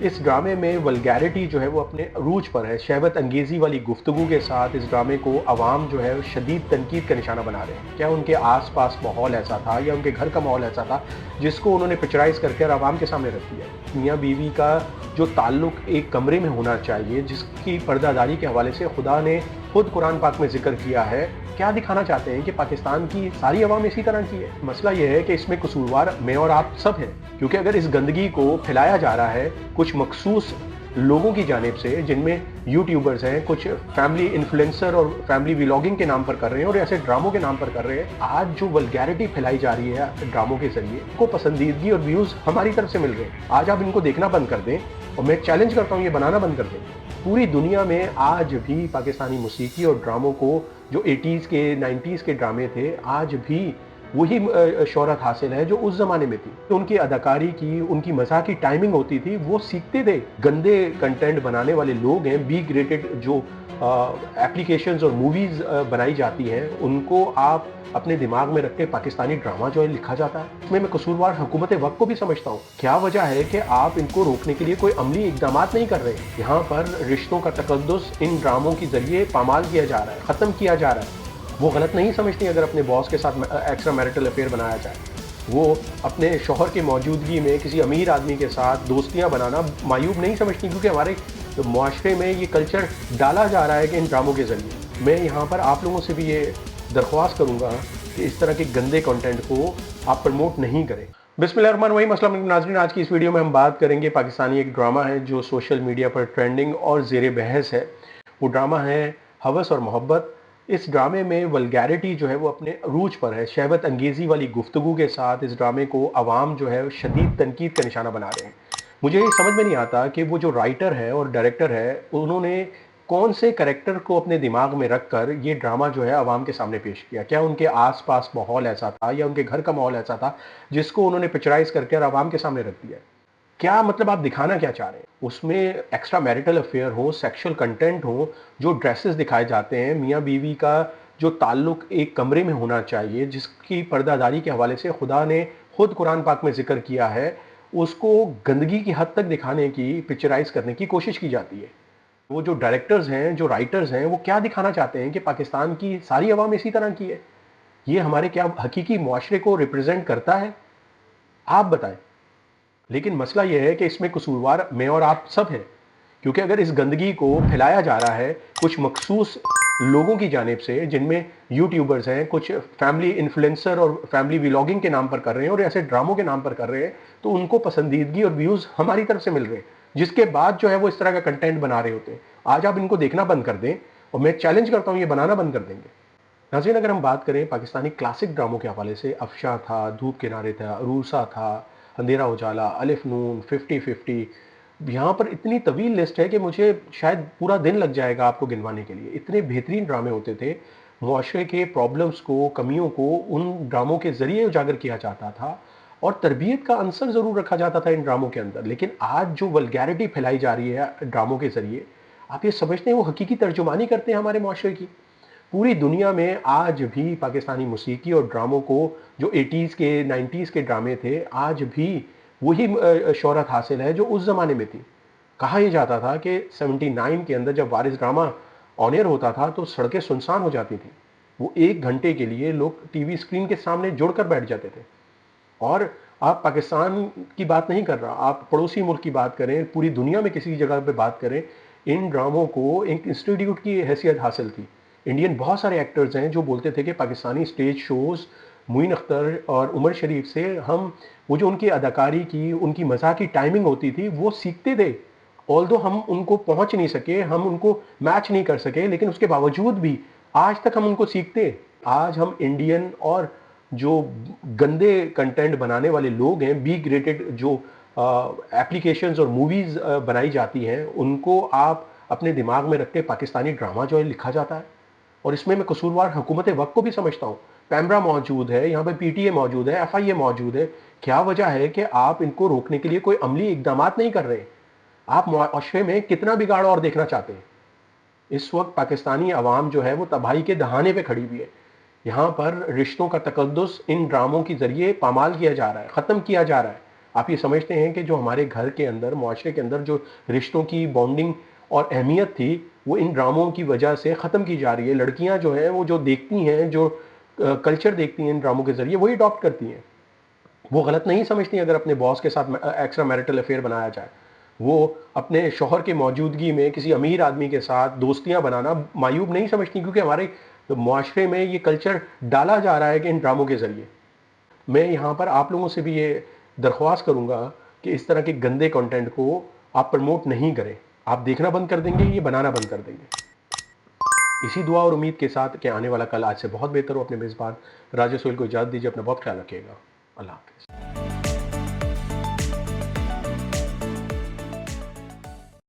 इस ड्रामे में वल्गैरिटी जो है वो अपने अरूज पर है। शहवत अंगेज़ी वाली गुफ्तगू के साथ इस ड्रामे को अवाम जो है शदीद तनकीद का निशाना बना रहे हैं। क्या उनके आस-पास माहौल ऐसा था या उनके घर का माहौल ऐसा था जिसको उन्होंने पिक्चराइज़ करके और अवाम के सामने रख दिया। मियाँ-बीवी का जो ताल्लुक एक कमरे में होना चाहिए, जिसकी पर्दादारी के हवाले से खुदा ने खुद कुरान पाक में ज़िक्र किया है, क्या दिखाना चाहते हैं कि पाकिस्तान की सारी अवाम इसी तरह की है? मसला ये है कि इसमें कसूरवार मैं और आप सब हैं, क्योंकि अगर इस गंदगी को फैलाया जा रहा है कुछ मखसूस लोगों की जानिब से, जिनमें यूट्यूबर्स हैं, कुछ फैमिली इन्फ्लुएंसर और फैमिली व्लॉगिंग के नाम पर कर रहे हैं और ऐसे ड्रामों के नाम पर कर रहे हैं। आज जो वल्गैरिटी फैलाई जा रही है ड्रामों के जरिए, को पसंदीदगी और व्यूज़ हमारी तरफ से मिल रहे हैं। आज आप इनको देखना बंद कर दें और मैं चैलेंज करता हूँ ये बनाना बंद कर दें। पूरी दुनिया में आज भी पाकिस्तानी मौसीकी और ड्रामों को, जो 80s के 90s के ड्रामे थे, आज भी वही शोहरत हासिल है जो उस ज़माने में थी। तो उनकी अदाकारी की, उनकी मज़ाक की टाइमिंग होती थी, वो सीखते थे। गंदे कंटेंट बनाने वाले लोग हैं, बी ग्रेडेड जो एप्लीकेशंस और मूवीज़ बनाई जाती हैं, उनको आप अपने दिमाग में रख के पाकिस्तानी ड्रामा जो है लिखा जाता है। इसमें मैं कसूरवार हुकूमत वक्त को भी समझता हूँ। क्या वजह है कि आप इनको रोकने के लिए कोई अमली इकदाम नहीं कर रहे? यहाँ पर रिश्तों का तकद्दुस इन ड्रामों के जरिए पामाल किया जा रहा है, ख़त्म किया जा रहा है। वो गलत नहीं समझती अगर अपने बॉस के साथ एक्स्ट्रा मैरिटल अफेयर बनाया जाए। वो अपने शौहर की मौजूदगी में किसी अमीर आदमी के साथ दोस्तियां बनाना मायूब नहीं समझती, क्योंकि हमारे मुआशरे में ये कल्चर डाला जा रहा है कि इन ड्रामों के ज़रिए। मैं यहाँ पर आप लोगों से भी ये दरख्वास्त करूँगा कि इस तरह के गंदे कंटेंट को आप प्रमोट नहीं करें। बिस्मिल्लाहिर्रहमानिर्रहीम। अस्सलाम वालेकुम नाज़रीन, आज की इस वीडियो में हम बात करेंगे पाकिस्तानी एक ड्रामा है जो सोशल मीडिया पर ट्रेंडिंग और ज़ेर बहस है। वो ड्रामा है हवस और मोहब्बत। इस ड्रामे में वल्गैरिटी जो है वो अपने अरूज पर है। शहवत अंगेज़ी वाली गुफ्तगू के साथ इस ड्रामे को अवाम जो है शदीद तनकीद का निशाना बना रहे हैं। मुझे ये समझ में नहीं आता कि वो जो राइटर है और डायरेक्टर है, उन्होंने कौन से कैरेक्टर को अपने दिमाग में रख कर ये ड्रामा जो है अवाम के सामने पेश किया। क्या उनके आस-पास माहौल ऐसा था या उनके घर का माहौल ऐसा था जिसको उन्होंने पिक्चराइज़ करके और अवाम के सामने रख दिया? क्या मतलब आप दिखाना क्या चाह रहे हैं? उसमें एक्स्ट्रा मैरिटल अफेयर हो, सेक्सुअल कंटेंट हो, जो ड्रेसेस दिखाए जाते हैं, मियाँ-बीवी का जो ताल्लुक एक कमरे में होना चाहिए, जिसकी पर्दादारी के हवाले से खुदा ने खुद कुरान पाक में ज़िक्र किया है, उसको गंदगी की हद तक दिखाने की, पिक्चराइज़ करने की कोशिश की जाती है। वो जो डायरेक्टर्स हैं, जो राइटर्स हैं, वो क्या दिखाना चाहते हैं कि पाकिस्तान की सारी अवाम इसी तरह की है? ये हमारे क्या हकीकी मुआशरे को रिप्रेजेंट करता है? आप बताएं। लेकिन मसला ये है कि इसमें कसूरवार मैं और आप सब हैं, क्योंकि अगर इस गंदगी को फैलाया जा रहा है कुछ मखसूस लोगों की जानिब से, जिनमें यूट्यूबर्स हैं, कुछ फैमिली इन्फ्लुएंसर और फैमिली व्लॉगिंग के नाम पर कर रहे हैं और ऐसे ड्रामों के नाम पर कर रहे हैं, तो उनको पसंदीदगी और व्यूज़ हमारी तरफ से मिल रहे हैं, जिसके बाद जो है वो इस तरह का कंटेंट बना रहे होते हैं। आज आप इनको देखना बंद कर दें और मैं चैलेंज करता हूँ ये बनाना बंद कर देंगे। नाज़रीन, अगर हम बात करें पाकिस्तानी क्लासिक ड्रामों के हवाले से, अफशा था, धूप किनारे था, अरूसा था, अंधेरा उजाला, अलिफ नून, 50-50, यहाँ पर इतनी तवील लिस्ट है कि मुझे शायद पूरा दिन लग जाएगा आपको गिनवाने के लिए। इतने बेहतरीन ड्रामे होते थे। मुआशरे के प्रॉब्लम्स को, कमियों को उन ड्रामों के ज़रिए उजागर किया जाता था और तरबियत का अंसर ज़रूर रखा जाता था इन ड्रामों के अंदर। लेकिन आज जो वल्गैरिटी फैलाई जा रही है ड्रामों के ज़रिए, आप ये समझते हैं वो हकीकी तर्जुमानी करते हैं हमारे मुआशरे की? पूरी दुनिया में आज भी पाकिस्तानी मौसीकी और ड्रामों को, जो 80s के 90s के ड्रामे थे, आज भी वही शोहरत हासिल है जो उस ज़माने में थी। कहा यह जाता था कि 79 के अंदर जब वारिस ड्रामा ऑन एयर होता था तो सड़कें सुनसान हो जाती थी। वो 1 घंटे के लिए लोग टीवी स्क्रीन के सामने जुड़कर बैठ जाते थे। और आप पाकिस्तान की बात नहीं कर रहा, आप पड़ोसी मुल्क की बात करें, पूरी दुनिया में किसी जगह पे बात करें, इन ड्रामों को एक इंस्टीट्यूट की हैसियत हासिल थी। इंडियन बहुत सारे एक्टर्स हैं जो बोलते थे कि पाकिस्तानी स्टेज शोज़ मुइन अख्तर और उमर शरीफ से हम वो जो उनकी अदाकारी की, उनकी मज़ाक की टाइमिंग होती थी, वो सीखते थे। ऑल्दो हम उनको पहुंच नहीं सके, हम उनको मैच नहीं कर सके, लेकिन उसके बावजूद भी आज तक हम उनको सीखते। आज हम इंडियन और जो गंदे कंटेंट बनाने वाले लोग हैं, बी ग्रेडेड जो एप्लीकेशंस और मूवीज़ बनाई जाती हैं, उनको आप अपने दिमाग में रख के पाकिस्तानी ड्रामा जो है लिखा जाता है। और इसमें मैं कसूरवार हुकूमत वक्त को भी समझता हूँ। पैमरा मौजूद है, यहाँ पे पीटीए मौजूद है, एफआईए मौजूद है। क्या वजह है कि आप इनको रोकने के लिए कोई अमली इकदाम नहीं कर रहे? आप मुआशरे में कितना बिगाड़ और देखना चाहते हैं? इस वक्त पाकिस्तानी अवाम जो है वो तबाही के दहाने पे खड़ी हुई है। यहाँ पर रिश्तों का तकद्दुस इन ड्रामों के जरिए पामाल किया जा रहा है, ख़त्म किया जा रहा है। آپ یہ سمجھتے ہیں کہ جو ہمارے گھر کے اندر، معاشرے کے اندر جو رشتوں کی بانڈنگ اور اہمیت تھی وہ ان ڈراموں کی وجہ سے ختم کی جا رہی ہے؟ لڑکیاں جو ہیں وہ جو دیکھتی ہیں، جو کلچر دیکھتی ہیں ان ڈراموں کے ذریعے، وہی اڈاپٹ کرتی ہیں. وہ غلط نہیں سمجھتی اگر اپنے باس کے ساتھ ایکسٹرا میرٹل افیئر بنایا جائے. وہ اپنے شوہر کی موجودگی میں کسی امیر آدمی کے ساتھ دوستیاں بنانا معیوب نہیں سمجھتی، کیونکہ ہمارے معاشرے میں یہ کلچر ڈالا جا رہا ہے کہ ان ڈراموں کے ذریعے. میں یہاں پر آپ لوگوں سے بھی یہ درخواست کروں گا کہ اس طرح کے گندے کنٹینٹ کو آپ پروموٹ نہیں کریں. آپ دیکھنا بند کر دیں گے، یہ بنانا بند کر دیں گے. اسی دعا اور امید کے ساتھ کہ آنے والا کل آج سے بہت بہتر ہو. اپنے میزبان راجہ سہیل کو اجازت دیجیے. اپنا بہت خیال رکھیے گا. اللہ حافظ.